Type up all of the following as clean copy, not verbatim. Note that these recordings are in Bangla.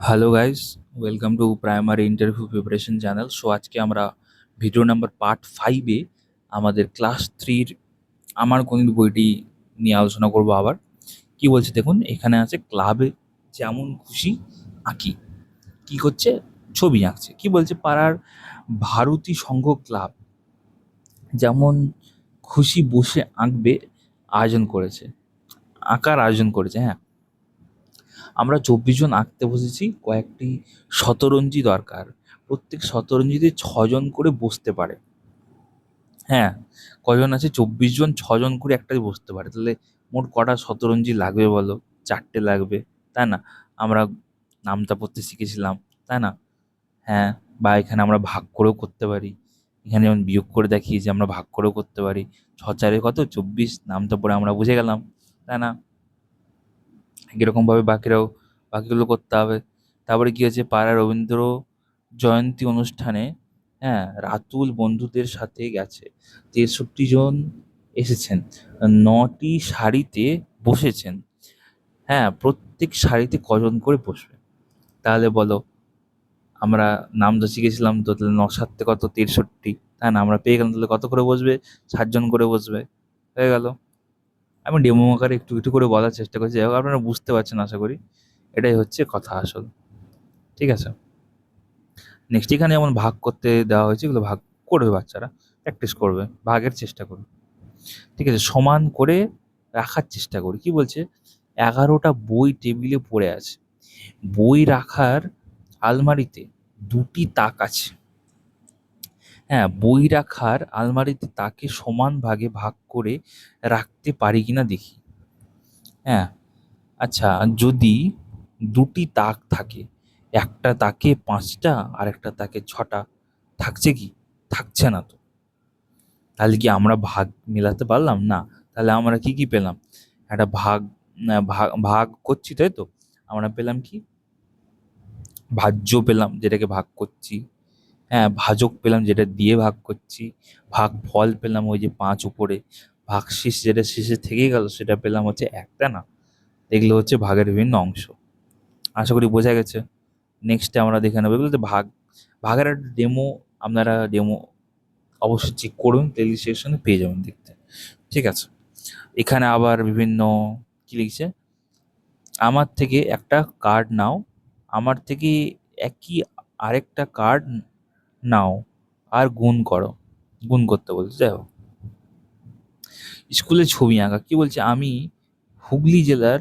Hello guys, welcome to primary interview preparation channel. So আজকে আমরা ভিডিও নাম্বার পার্ট 5-এ আমাদের ক্লাস 3-র আমার গণিত বইটি নিয়ে আলোচনা করব। আবার কি বলছে দেখুন, এখানে আছে ক্লাবে যেমন খুশি আঁকি। কি করছে? ছবি আঁকছে। কি বলছে? পাড়ার ভারতী সংঘ ক্লাব যেমন খুশি বসে আঁকবে আয়োজন করেছে, আঁকার আয়োজন করেছে। হ্যাঁ, আমরা 24 জন আঁকতে বসেছি। কয়েকটি শতরঞ্জি দরকার। প্রত্যেক শতরঞ্জিতে 6 জন করে বসতে পারে। হ্যাঁ, কজন আছে? 24 জন, 6 জন করে একটাই বসতে পারে। তাহলে মোট কটা শতরঞ্জি লাগবে বলো? 4টে লাগবে, তাই না? আমরা নামতা পড়তে শিখেছিলাম, তাই না? হ্যাঁ, বা এখানে আমরা ভাগ করেও করতে পারি। এখানে যেমন বিয়োগ করে দেখিয়েছি, আমরা ভাগ করেও করতে পারি। 6 4 কত? 24। নামতা পড়ে আমরা বুঝে গেলাম, তাই না? এরকমভাবে বাকিগুলো করতে হবে। তারপরে কি হয়েছে? পাড়ার রবীন্দ্র জয়ন্তী অনুষ্ঠানে, হ্যাঁ, রাতুল বন্ধুদের সাথে গেছে। 63 জন এসেছেন, 9টি সারিতে বসেছেন। হ্যাঁ, প্রত্যেক সারিতে কজন করে বসবে? তাহলে বলো, আমরা নাম তো শিখেছিলাম তো, তাহলে 9 7 কত? 63, তাই না? আমরা পেয়ে গেলাম। তাহলে কত করে বসবে? 7 জন করে বসবে। হয়ে গেল। আমি ডেমো আকারে একটু একটু করে বলার চেষ্টা করছি, যাই হোক আপনারা বুঝতে পারছেন আশা করি। এটাই হচ্ছে কথা আসল। ঠিক আছে, নেক্সট এখানে যেমন ভাগ করতে দেওয়া হয়েছে, এগুলো ভাগ করবে বাচ্চারা, প্র্যাকটিস করবে, ভাগের চেষ্টা করবে। ঠিক আছে, সমান করে রাখার চেষ্টা করি। কি বলছে? 11টা বই টেবিলে পড়ে আছে। বই রাখার আলমারিতে 2টি তাক আছে। হ্যাঁ, বই রাখার আলমারিতে তাকে সমান ভাগে ভাগ করে রাখতে পারি কিনা দেখি। হ্যাঁ, আচ্ছা, যদি 2টি তাক থাকে, একটা তাকে 5টা আর একটা তাকে 6টা, থাকছে কি? থাকছে না তো। তাহলে কি আমরা ভাগ মেলাতে পারলাম না? তাহলে আমরা কি কি পেলাম? একটা ভাগ, ভাগ ভাগ করছি, তাই তো? আমরা পেলাম কি? ভাজ্য পেলাম, যেটাকে ভাগ করছি। হ্যাঁ, ভাজক পেলাম, যেটা দিয়ে ভাগ করছি। ভাগ ফল পেলাম, ওই যে 5 উপরে। ভাগশেষ, যেটা শেষে থেকে গেল, সেটা পেলাম হচ্ছে একটা, না? এগুলো হচ্ছে ভাগের বিভিন্ন অংশ। আশা করি বোঝা গেছে। নেক্সটে আমরা দেখে নেবো এগুলো তো ভাগের একটা ডেমো। আপনারা ডেমো অবশ্যই চেক করুন, প্লেলিস্ট সেকশনে পেয়ে যাবেন দেখতে। ঠিক আছে, এখানে আবার বিভিন্ন কি লিখছে? আমার থেকে একটা কার্ড নাও, আমার থেকে একই আরেকটা কার্ড নাও, আর গুণ করো। গুণ করতে বলছে। যাই হোক, স্কুলে ছবি আঁকা। কি বলছে? আমি হুগলি জেলার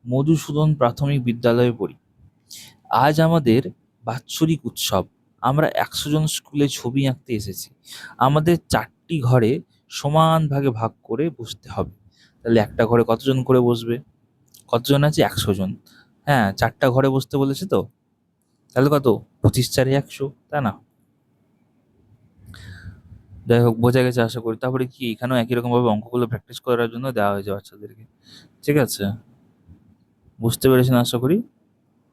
মধুসূদন প্রাথমিক বিদ্যালয়ে পড়ি। আজ আমাদের বাৎসরিক উৎসব। আমরা 100 জন স্কুলে ছবি আঁকতে এসেছি। আমাদের 4টি ঘরে সমান ভাগে ভাগ করে বসতে হবে। তাহলে একটা ঘরে কতজন করে বসবে? কতজন আছে? 100 জন। হ্যাঁ, 4টা ঘরে বসতে বলেছে তো। তাহলে কত? 25 4 100, তাই না? যাই হোক, বোঝা গেছে আশা করি। তারপরে কি, এখানেও একই রকম ভাবে অঙ্কগুলো প্র্যাকটিস করার জন্য দেওয়া হয়েছে বাচ্চাদেরকে। ঠিক আছে, বুঝতে পেরেছেন আশা করি।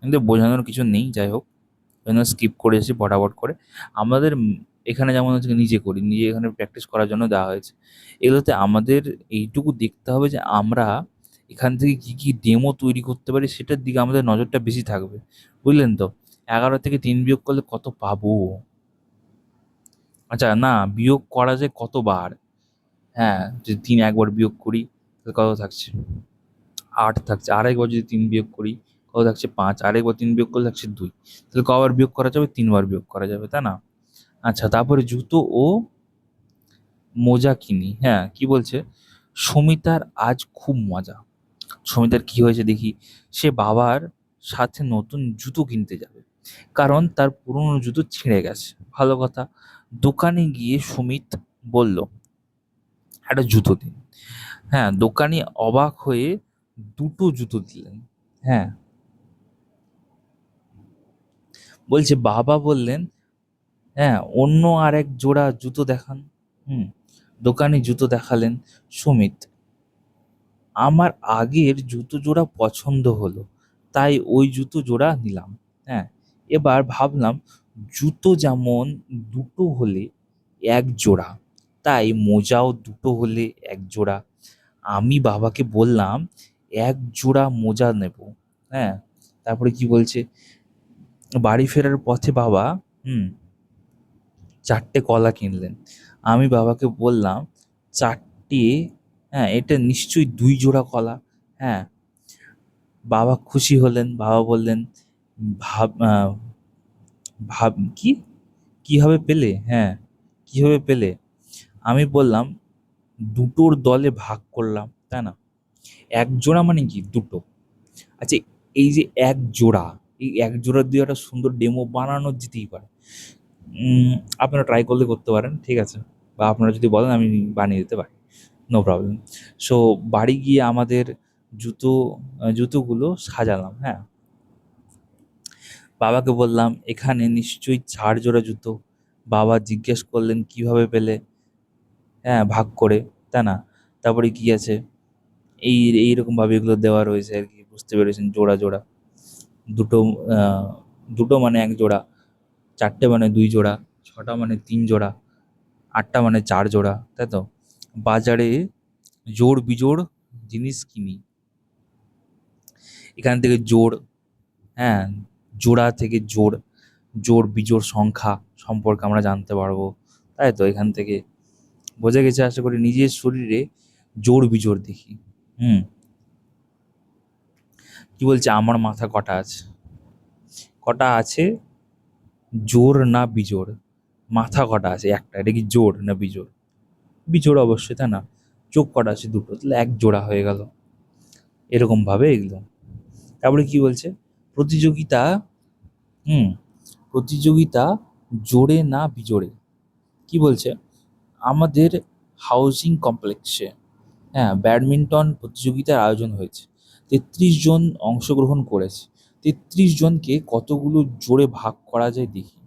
কিন্তু বোঝানোর কিছু নেই, যাই হোক, ওই জন্য স্কিপ করেছি ফটাফট করে। আমাদের এখানে যেমন হচ্ছে নিজে করি, নিজে এখানে প্র্যাকটিস করার জন্য দেওয়া হয়েছে। এগুলোতে আমাদের এইটুকু দেখতে হবে যে আমরা এখান থেকে কি কি ডেমো তৈরি করতে পারি, সেটার দিকে আমাদের নজরটা বেশি থাকবে। বুঝলেন তো? 11 থেকে 3 বিয়োগ করলে কত পাবো? আচ্ছা, না, বিয়োগ করা যায় কতবার? হ্যাঁ, যদি 3 একবার বিয়োগ করি, তাহলে কত থাকছে? 8 থাকছে। আরেকবার যদি 3 বিয়োগ করি, কত থাকছে? 5। আরেকবার 3 বিয়োগ করলে থাকছে 2। তাহলে কবার বিয়োগ করা যাবে? 3 বার বিয়োগ করা যাবে, তাই না? আচ্ছা, তারপরে জুতো ও মোজা কিনি। হ্যাঁ, কি বলছে? সমিতার আজ খুব মজা। সমিতার কি হয়েছে দেখি? সে বাবার সাথে নতুন জুতো কিনতে যাবে, কারণ তার পুরনো জুতো ছিঁড়ে গেছে। ভালো কথা। দোকানে গিয়ে সুমিত বলল, একটা জুতো দিন। হ্যাঁ, দোকানি অবাক হয়ে 2টো জুতো দিলেন। হ্যাঁ, বলছে, বাবা বললেন, হ্যাঁ, অন্য আর এক জোড়া জুতো দেখান। হুম, দোকানি জুতো দেখালেন। সুমিত, আমার আগের জুতো জোড়া পছন্দ হলো, তাই ওই জুতো জোড়া নিলাম। হ্যাঁ, এবার ভাবলাম, জুতো যেমন 2টো হলে 1 জোড়া, তাই মোজাও 2টো হলে 1 জোড়া। আমি বাবাকে বললাম 1 জোড়া মোজা নেব। হ্যাঁ, তারপরে কি বলছে? বাড়ি ফেরার পথে বাবা হুম 4টে কলা কিনলেন। আমি বাবাকে বললাম, 4টে? হ্যাঁ, এটা নিশ্চয়ই 2 জোড়া কলা। হ্যাঁ, বাবা খুশি হলেন। বাবা বললেন, ভাব ভাব কি? কিভাবে পেলে? হ্যাঁ, কিভাবে পেলে? আমি বললাম, দুটোর দলে ভাগ করলাম, তাই না? এক জোড়া মানে কি? দুটো। আচ্ছা, এই যে এক জোড়া, এই এক জোড়া দিয়ে একটা সুন্দর ডেমো বানানো যেতেই পারে। উম, আপনারা ট্রাই করলে করতে পারেন, ঠিক আছে? বা আপনারা যদি বলেন আমি বানিয়ে দিতে পারি, নো প্রবলেম। সো বাড়ি গিয়ে আমাদের জুতো জুতোগুলো সাজালাম। হ্যাঁ, বাবাকে বললাম, এখানে নিশ্চয়ই 4 জোড়া জুতো। বাবা জিজ্ঞেস করলেন, কিভাবে পেলে? হ্যাঁ, ভাগ করে, তাই না? তারপরে কি আছে, এই এইরকম ভাবে এগুলো দেওয়া রয়েছে আর কি, বুঝতে পেরেছেন? জোড়া জোড়া দুটো, আহ, দুটো মানে 1 জোড়া, 4টে মানে 2 জোড়া, 6টা মানে 3 জোড়া, 8টা মানে 4 জোড়া, তাই তো? বাজারে জোড় বিজোড় জিনিস কিনি, এখান থেকে জোড়, হ্যাঁ, জোড়া থেকে জোড়, জোড় বিজোড় সংখ্যা সম্পর্কে আমরা জানতে পারবো, তাই তো? এখান থেকে বোঝা গেছে আশা করি। নিজের শরীরে জোড় বিজোড় দেখি। হুম, কি বলছে, আমার মাথা কটা আছে? কটা আছে? জোড় না বিজোড়? মাথা কটা আছে? একটা। এটা কি জোড় না বিজোড়? বিজোড় অবশ্যই, তাই না? চোখ কটা আছে? দুটো, তাহলে 1 জোড়া হয়ে গেল। এরকম ভাবে এগুলো। তারপরে কি বলছে, প্রতিযোগিতা, হুম, প্রতিযোগিতা জোড়ে না বিজোড়ে? কি বলছে, আমাদের হাউজিং কমপ্লেক্সে, হ্যাঁ, ব্যাডমিন্টন প্রতিযোগিতার আয়োজন হয়েছে। 33 জন অংশগ্রহণ করেছে। 33 জনকে কতগুলো জোড়ে ভাগ করা যায় দেখি।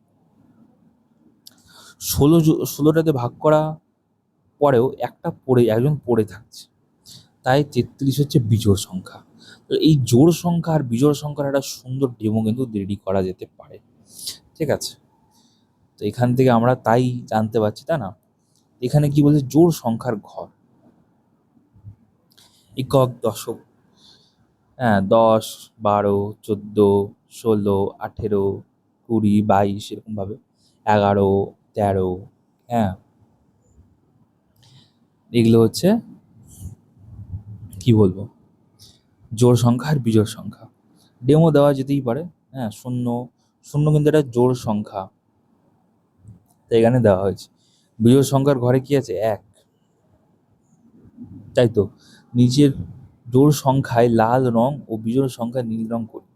16টাতে ভাগ করা পরেও একজন পড়ে থাকছে, তাই 33 হচ্ছে বিজোড় সংখ্যা। তো এই জোড় সংখ্যা আর বিজোড় সংখ্যার একটা সুন্দর ডেমো কিন্তু রেডি করা যেতে পারে, ঠিক আছে? তো এখান থেকে আমরা তাই জানতে পারছি, তাই না? এখানে কি বলছে, জোড় সংখ্যার ঘর, একক, দশক, হ্যাঁ, 10, 12, 14, 16, 18, 20, 22, এরকম ভাবে 11, 13, হ্যাঁ, এগুলো হচ্ছে কি বলবো, জোড় সংখ্যা আর বিজোড় সংখ্যা। ডেমো দেওয়া যেতেই পারে। হ্যাঁ, শূন্য, শূন্য কিন্তু একটা জোড় সংখ্যা, তাই এখানে দেওয়া হয়েছে। বিজোড় সংখ্যার ঘরে কি আছে? 1, তাই তো? নিচের জোড় সংখ্যায় লাল রং ও বিজোড় সংখ্যায় নীল রং করি।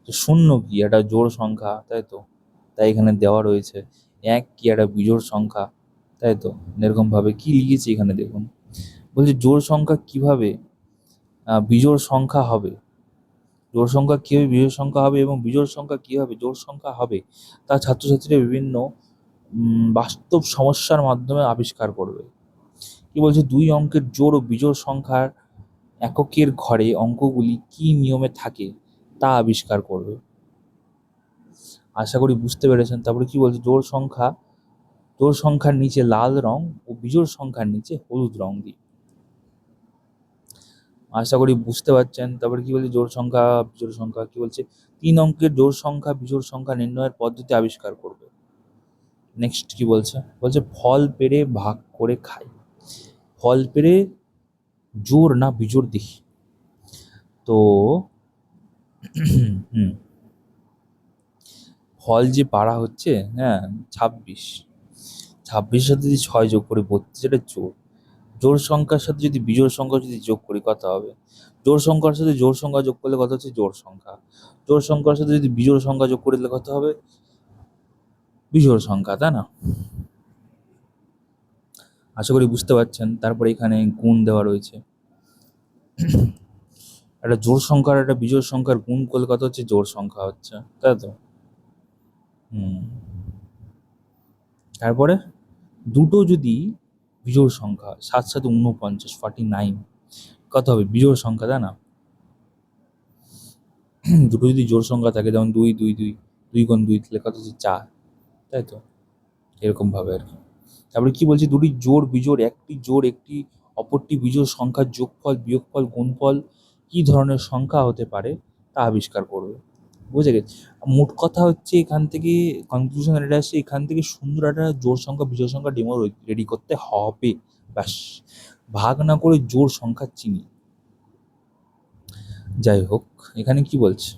তো শূন্য কি? একটা জোড় সংখ্যা, তাই তো? তাই এখানে দেওয়া রয়েছে। 1 কি? একটা বিজোড় সংখ্যা, তাই তো? এরকম ভাবে কি লিখেছি এখানে দেখুন, বলছে জোড় সংখ্যা কিভাবে বিজোড় সংখ্যা হবে, জোড় সংখ্যা কিভাবে বিজোড় সংখ্যা হবে এবং বিজোড় সংখ্যা কিভাবে জোড় সংখ্যা হবে, তা ছাত্রছাত্রীরা বিভিন্ন বাস্তব সমস্যার মাধ্যমে আবিষ্কার করবে। কি বলছে, 2 অঙ্কের জোড় ও বিজোড় সংখ্যার এককের ঘরে অঙ্কগুলি কি নিয়মে থাকে তা আবিষ্কার করবে। আশা করি বুঝতে পেরেছেন। তারপরে কি বলছে, জোড় সংখ্যার নিচে লাল রং ও বিজোড় সংখ্যার নিচে হলুদ রং দিই। আশা করি বুঝতে পারছেন। তারপরে কি বলছে, জোড় সংখ্যা বিজোড় সংখ্যা, কি বলছে, 3 অঙ্কের জোড় সংখ্যা বিজোড় সংখ্যা নির্ণয়ের পদ্ধতি আবিষ্কার করবে। নেক্সট কি বলছে, বলছে ফল পেড়ে ভাগ করে খাই। ফল পেড়ে জোড় না বিজোড় দেখি। তো হুম, ফল যে পাড়া হচ্ছে, হ্যাঁ, 26, 26-এর সাথে যদি 6 যোগ করি 32, এটা জোড়। জোড় সংখ্যার সাথে যদি বিজোড় সংখ্যা যদি যোগ করি কত হবে? জোড় সংখ্যার সাথে জোড় সংখ্যা যোগ করলে কত হচ্ছে? জোড় সংখ্যা। জোড় সংখ্যার সাথে যদি বিজোড় সংখ্যা যোগ করে দিলে কত হবে? বিজোড় সংখ্যা, তাই না? আশা করি বুঝতে পারছেন। তারপরে এখানে গুণ দেওয়া রয়েছে। একটা জোড় সংখ্যা আর একটা বিজোড় সংখ্যার গুণ করলে কত হচ্ছে? জোড় সংখ্যা হচ্ছে, তাই তো? হুম, তারপরে দুটো যদি বিজোড় সংখ্যা, 7 7 49, 49, কত হবে? বিজোড় সংখ্যা, তাই না? দুটো যদি জোড় সংখ্যা থাকে, যেমন 2 2 2, 2 গুণ 2, তাহলে কত হচ্ছে? 4, তাই তো? এরকম ভাবে আর কি। তারপরে কি বলছে, দুটি জোড় বিজোড়, একটি জোড় একটি অপরটি বিজোড় সংখ্যার যোগফল, বিয়োগফল, গুণফল কি ধরনের সংখ্যা হতে পারে তা আবিষ্কার করবে। বুঝে গেছি। মোট কথা হচ্ছে এখান থেকে কনক্লুশন এটা আসছে, এখান থেকে সুন্দর একটা জোড় সংখ্যা বিজোড় সংখ্যা ডেমো রেডি করতে হবে। ব্যাস, ভাগ না করে জোড় সংখ্যা চিনি। যাই হোক, এখানে কি বলছে,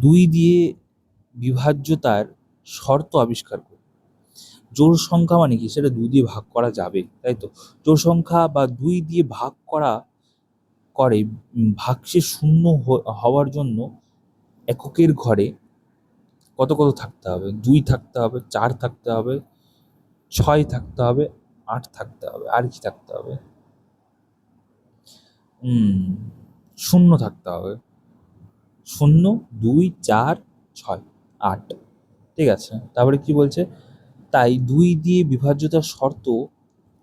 2 দিয়ে বিভাজ্যতার শর্ত আবিষ্কার করি। জোড় সংখ্যা মানে কি, সেটা 2 দিয়ে ভাগ করা যাবে, তাই তো? জোড় সংখ্যা বা 2 দিয়ে ভাগ করা করে ভাগশেষ শূন্য হওয়ার জন্য এককের ঘরে কত কত থাকতে হবে? 2 থাকতে হবে, 4 থাকতে হবে, 6 থাকতে হবে, 8 থাকতে হবে। আর কি থাকতে হবে? হুম, শূন্য থাকতে হবে। 0, 2, 4, 6, 8। ঠিক আছে, তারপরে কি বলছে, তাই 2 দিয়ে বিভাজ্যতার শর্ত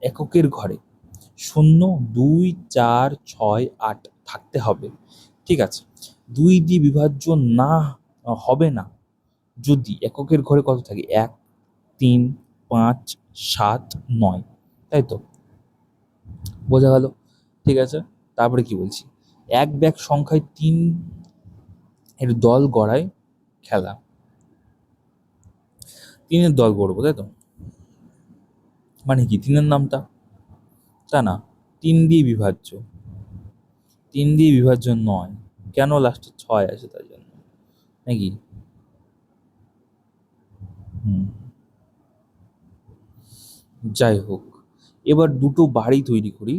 এককের ঘরে 0, 2, 4, 6, 8 থাকতে হবে। ঠিক আছে, 2 দিয়ে বিভাজ্য না হবে না যদি এককের ঘরে কত থাকে? 1, 3, 5, 7, 9, তাই তো? বোঝা গেল? ঠিক আছে, তারপরে কি বলছি, এক ব্যাগ সংখ্যায় 3 এর দল গড়ায় খেলা। 3 এর দল গড়বো, তাই তো? মানে কি 3 এর নামটা? তা না, 3 দিয়ে বিভাজ্য, 3 দিয়ে বিভাজ্য নয়, কেন লাস্টে 6 আছে তার জন্য, নাকি? হুম, যাই হোক, এবার দুটো বাড়ি তৈরি করি।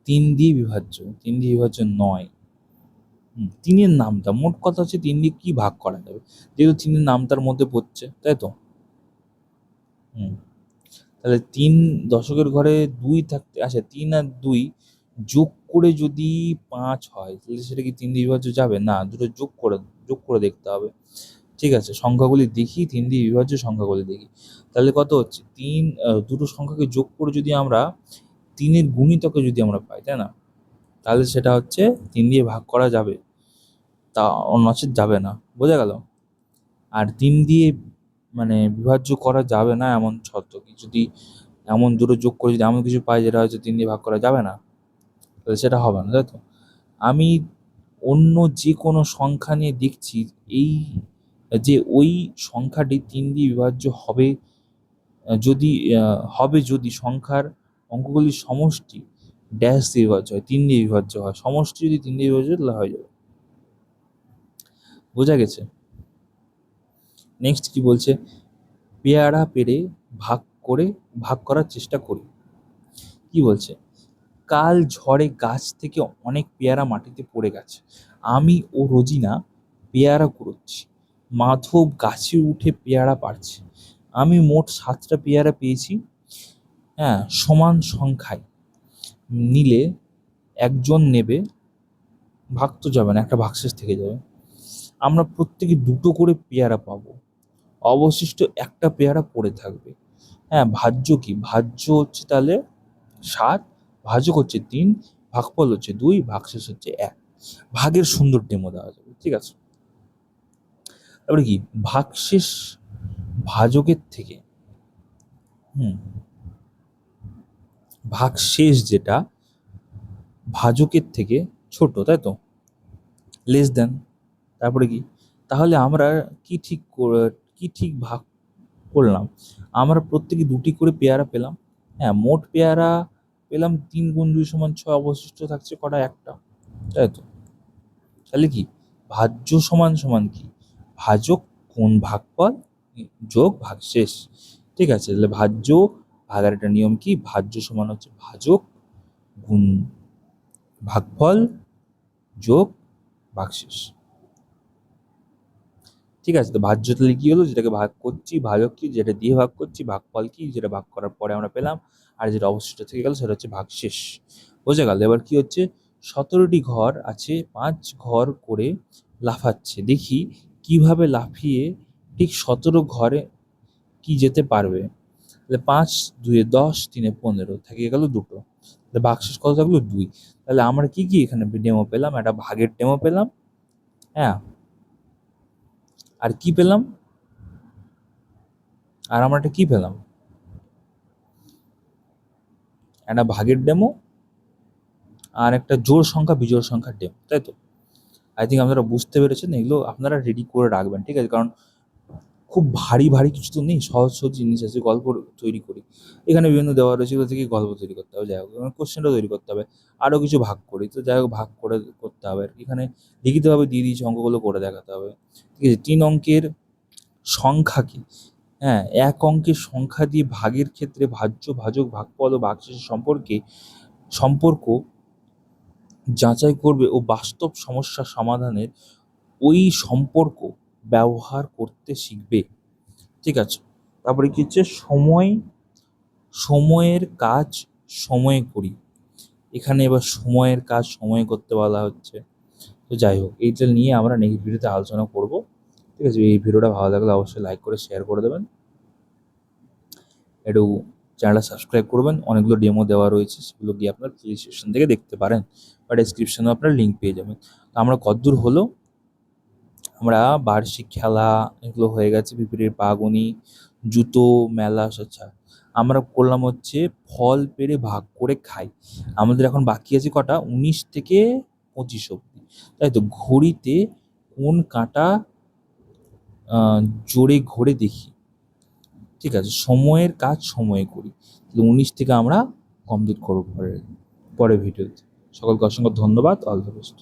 3 দিয়ে বিভাজ্য, 3 দিয়ে বিভাজ্য নয়। 3 এর নামটা, মোট কথা হচ্ছে 3 দিয়ে কি ভাগ করা যাবে, যেহেতু 3 এর নামটার মধ্যে পড়ছে, তাই তো? হুম, তাহলে 3 দশকের ঘরে 2 থাকতে, আচ্ছা 3 আর 2 যোগ করে যদি 5 হয়, তাহলে সেটা কি 3 দিয়ে বিভাজ্য যাবে? না, দুটো যোগ করে দেখতে হবে। ঠিক আছে, সংখ্যাগুলি দেখি, 3 দিয়ে বিভাজ্য সংখ্যাগুলি দেখি। তাহলে কত হচ্ছে? 3, দুটো সংখ্যাকে যোগ করে যদি আমরা 3 এর গুণিতকে যদি আমরা পাই, তাই না? তাহলে সেটা হচ্ছে 3 দিয়ে ভাগ করা যাবে, তা নচেৎ যাবে না। বোঝা গেল? আর 3 দিয়ে মানে বিভাজ্য করা যাবে না এমন শর্ত কি, যদি এমন দুটো যোগ করে যদি এমন কিছু পাই যেটা হচ্ছে 3 দিয়ে ভাগ করা যাবে না, তাহলে সেটা হবে না, তাই তো? আমি অন্য যে কোনো সংখ্যা নিয়ে দেখছি, এই যে ওই সংখ্যাটি 3 দিয়ে বিভাজ্য হবে, যদি যদি সংখ্যার অঙ্কগুলির সমষ্টি ড্যাশ দিয়ে বিভাজ্য হয়, 3 দিয়ে বিভাজ্য হয়, সমষ্টি যদি 3 দিয়ে বিভাজ্য হয়, তাহলে হয়ে যাবে। বোঝা গেছে? নেক্সট কি বলছে, পেয়ারা পেরে ভাগ করে ভাগ করার চেষ্টা করি। কি বলছে, কাল ঝড়ে গাছ থেকে অনেক পেয়ারা মাটিতে পড়ে গেছে, আমি ও রোজিনা পেয়ারা কুড়োচ্ছি, মাধব গাছে উঠে পেয়ারা পাড়ছে। আমি মোট 7টা পেয়ারা পেয়েছি। হ্যাঁ, সমান সংখ্যায় নিলে একজন নেবে, ভাগ তো যাবে না, একটা ভাগশেষ থেকে যাবে। আমরা প্রত্যেকে দুটো করে পেয়ারা পাবো, অবশিষ্ট একটা পেয়ারা পড়ে থাকবে। হ্যাঁ, ভাজ্য কি, ভাজ্য হচ্ছে তাহলে 7, ভাজক হচ্ছে 3, ভাগফল হচ্ছে 2, ভাগশেষ হচ্ছে 1। ভাগের সুন্দর ডেমো দেওয়া যাবে। ঠিক আছে, তারপরে কি, ভাগশেষ ভাজকের থেকে, হুম, ভাগশেষ যেটা ভাজকের থেকে ছোট, তাই তো? Less than. তারপরে কি, তাহলে আমরা কি ঠিক ভাগ করলাম, আমরা প্রত্যেকে দুটি করে পেয়ারা পেলাম। হ্যাঁ, মোট পেয়ারা পেলাম 3 গুণ 2 সমান 6, অবশিষ্ট থাকছে কটা? একটা, তাই তো? তাহলে কি, ভাজ্য সমান সমান কি, ভাজক কোণ ভাগফল যোগ ভাগশেষ। ঠিক আছে, তাহলে ভাজ্য ভাগার একটা নিয়ম কি, ভাজ্য সমান হচ্ছে ভাজক গুণ ভাগফল যোগ ভাগশেষ। ঠিক আছে, তো ভাজ্য তাহলে কি হলো, যেটাকে ভাগ করছি, ভাজক কি, যেটা দিয়ে ভাগ করছি, ভাগফল কি, যেটা ভাগ করার পরে আমরা পেলাম, আর যেটা অবশিষ্ট থেকে গেল সেটা হচ্ছে ভাগশেষ। বোঝা গেল? এবার কি হচ্ছে, 17টি ঘর আছে, 5 ঘর করে লাফাচ্ছে, দেখি কিভাবে লাফিয়ে ঠিক 17 ঘরে কি যেতে পারবে। তাহলে 5 2 10, 3 15, থেকে গেল দুটো, তাহলে ভাগশেষ কত থাকলো? 2। তাহলে আমরা কি কি এখানে ডেমো পেলাম, একটা ভাগের ডেমো পেলাম, হ্যাঁ, আর কি পেলাম, আর আমরা একটা কি পেলাম, একটা ভাগের ডেমো আর একটা জোড় সংখ্যা বিজোড় সংখ্যার ডেমো, তাই তো? আই থিঙ্ক আপনারা বুঝতে পেরেছেন। এগুলো আপনারা রেডি করে রাখবেন, ঠিক আছে? কারণ খুব ভারী ভারী কিছু তো নেই, সহজ সহজ জিনিস আছে, গল্প তৈরি করি। এখানে বিভিন্ন দেওয়া রয়েছে, এগুলো থেকে গল্প তৈরি করতে হবে, যাই হোক কোশ্চেনটা তৈরি করতে হবে, আরও কিছু ভাগ করি, তো যাই হোক ভাগ করে করতে হবে আর কি। এখানে লিখিতভাবে দিয়ে দিয়েছি, অঙ্কগুলো করে দেখাতে হবে, ঠিক আছে? 3 অঙ্কের সংখ্যা কি? হ্যাঁ, 1 অঙ্কের সংখ্যা দিয়ে ভাগের ক্ষেত্রে ভাজ্য, ভাজক, ভাগফল ও ভাগশেষের সম্পর্ক যাচাই করবে ও বাস্তব সমস্যা সমাধানের ওই সম্পর্ক ব্যবহার করতে শিখবে, ঠিক আছে? তারপরে কি হচ্ছে, সময়ের কাজ সময়ে করি। এখানে এবার সময়ের কাজ সময়ে করতে বলা হচ্ছে। তো যাই হোক, এইটা নিয়ে আমরা নেক্সট ভিডিওতে আলোচনা করব, ঠিক আছে? এই ভিডিওটা ভালো লাগলে অবশ্যই লাইক করে শেয়ার করে দেবেন, একটু চ্যানেলটা সাবস্ক্রাইব করবেন। অনেকগুলো ডেমো দেওয়া রয়েছে, সেগুলো গিয়ে আপনার প্লে স্টেশন থেকে দেখতে পারেন, বা ডেসক্রিপশনেও আপনার লিঙ্ক পেয়ে যাবেন। তো আমরা কতদূর হলো, আমরা বার্ষিক খেলা এগুলো হয়ে গেছে, পিঁপড়ের পাগুনি, জুতো মেলা, আচ্ছা আমরা করলাম হচ্ছে ফল পেড়ে ভাগ করে খাই। আমাদের এখন বাকি আছে কটা, 19 থেকে 25 অব্দি, তাই তো? ঘড়িতে কোন কাঁটা জোরে ঘোরে দেখি, ঠিক আছে? সময়ের কাজ সময়ে করি। 19 থেকে আমরা কমপ্লিট করবো পরের ভিডিওতে। সকলকে অসংখ্য ধন্যবাদ, অল দ্য বেস্ট।